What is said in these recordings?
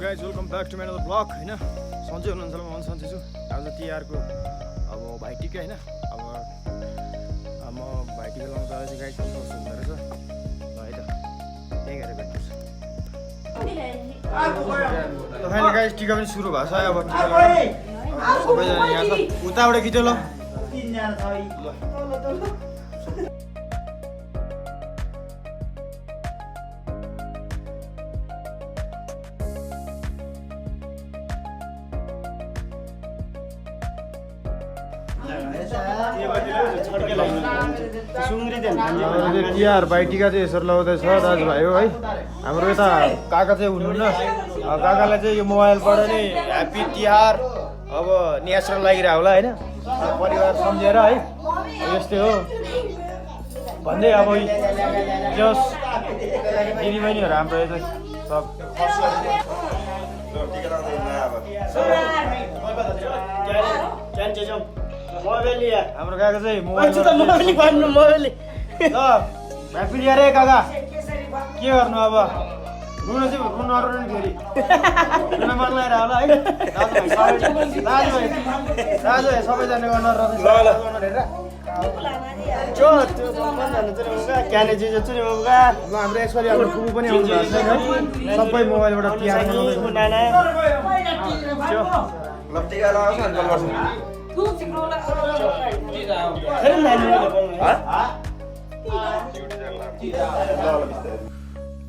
Guys welcome back to my another blog होइन सन्चै हुनुहुन्छ होला म सन्चै छु आज तिहारको अब भाइटिका होइन अब म भाइटिका लाउनु जाँदैछु गाइज कस्तो हुँदो रहेछ ल है त त्यही गरेर भेट्नुहोस् फाइनली गाइज टिका पनि सुरु भएको छ अब टिका लगाउनु सबैजना यहाँ छ उताबाट खिच्यो ल तिहार भाइटिका चाहिँ यसरी लगाउँदैछ दाजुभाइ हो है हाम्रो यता काका चाहिँ हुनुहुन्न काकालाई चाहिँ यो मोबाइलबाट नै ह्याप्पी तिहार अब नेचुरल लागिरहेको होला होइन परिवार सम्झेर है यस्तै हो भन्दै अब जस दिदीबहिनीहरू हाम्रो यतै सब हाम्रो काका चाहिँ मोबाइल ल ह्याप्पी तिहार है काका के गर्नु अब रुन चाहिँ रुन नरुनु नि फेरि रुन मन लागेर होला है दाजुभाइ सबैजना गर्न हाम्रो यसपालि हाम्रो फुपू पनि आउनु भएको छैन सबै मोबाइलबाट तिहार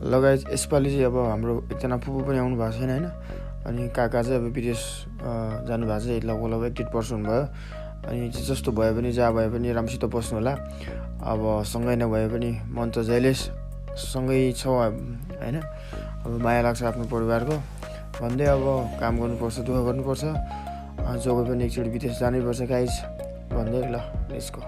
लगायत यसपालि चाहिँ अब हाम्रो एकजना फुपू पनि आउनु भएको छैन होइन अनि काका चाहिँ अब विदेश जानुभएको छ लगभग 1.5 वर्ष हुनुभयो अनि जस्तो भए पनि जहाँ भए पनि राम्रोसित बस्नु होला अब सँगै नभए पनि मन त जहिल्यै सँगै छौँ होइन अब माया लाग्छ आफ्नो परिवारको भन्दै अब काम गर्नुपर्छ दुःख गर्नुपर्छ जो कोही पनि एकचोटि विदेश जानैपर्छ गाइज भन्दै ल यसको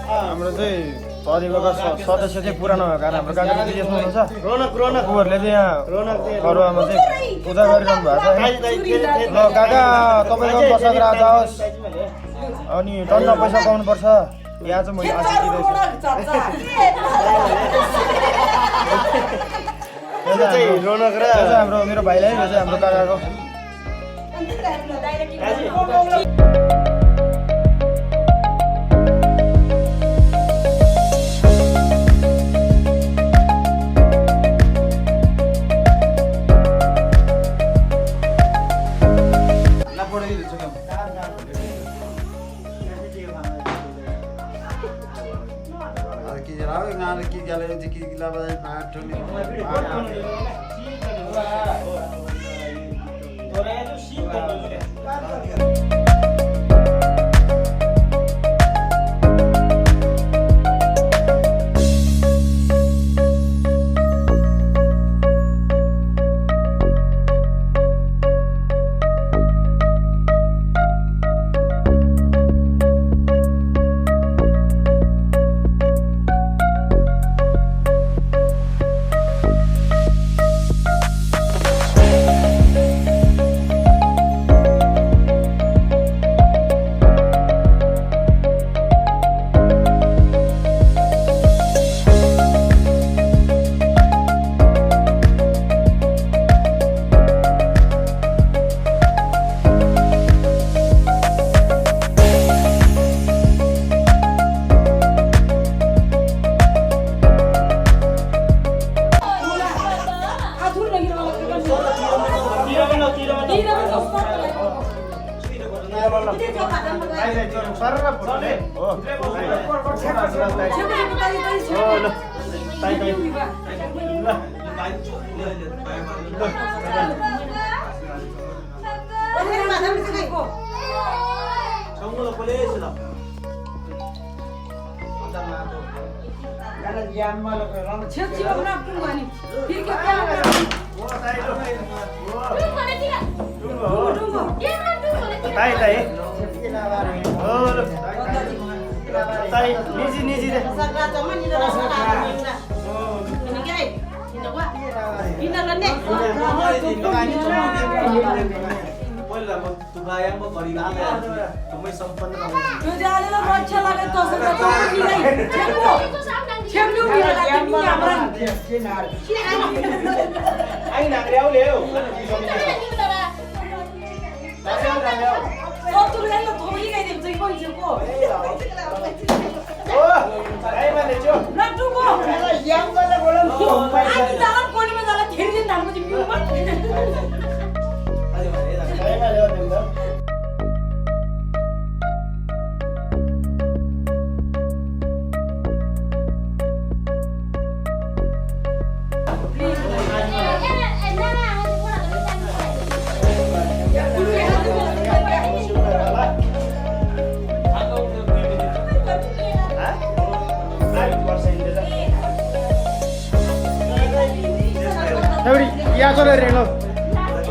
हाम्रो चाहिँ परिवारको सदस्य चाहिँ पुरानो भएको कारण हाम्रो काका विदेशमा हुनुहुन्छ उहाँहरूले चाहिँ यहाँ घरवामा चाहिँ पूजा गरिरहनु भएको छ ल काका तपाईँको प्रसाद राजाओस् अनि टन्न पैसा पाउनुपर्छ यहाँ चाहिँ मैले आशिष दिँदैछु हाम्रो मेरो भाइलाई यो चाहिँ हाम्रो काकाको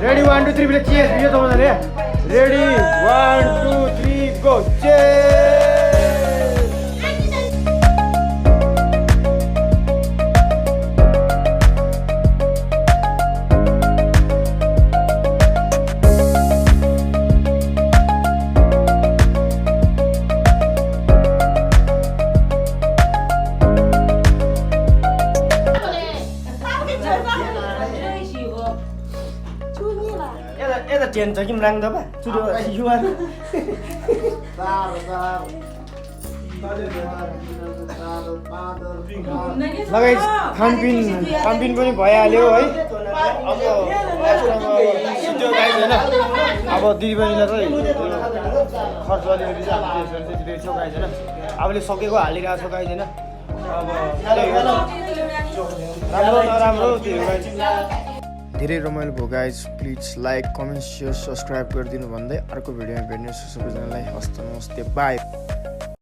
Ready, 1, 2, 3, please cheers. Ready, 1, 2, 3, go. Cheers. Tiền cho kim răng đó bà, chú đưa chị Juan. लगाइ खानपिन पनि भइहाल्यो है। अब सिधो गाई छैन। अब दिदीबहिनीलाई चाहिँ खर्च अलिअलि चाहिँ हामीले त्यसो गाई छैन। आफूले सकेको हालिरहेको छ गाई छैन। अब राम्रो नराम्रो त्यो गाई धेरै रमाइलो भयो guys. Please like comment share subscribe गरिदिनु भन्दै अर्को भिडियोमा भेट्नेछु। सबैजनालाई हस्त नमस्ते बाई।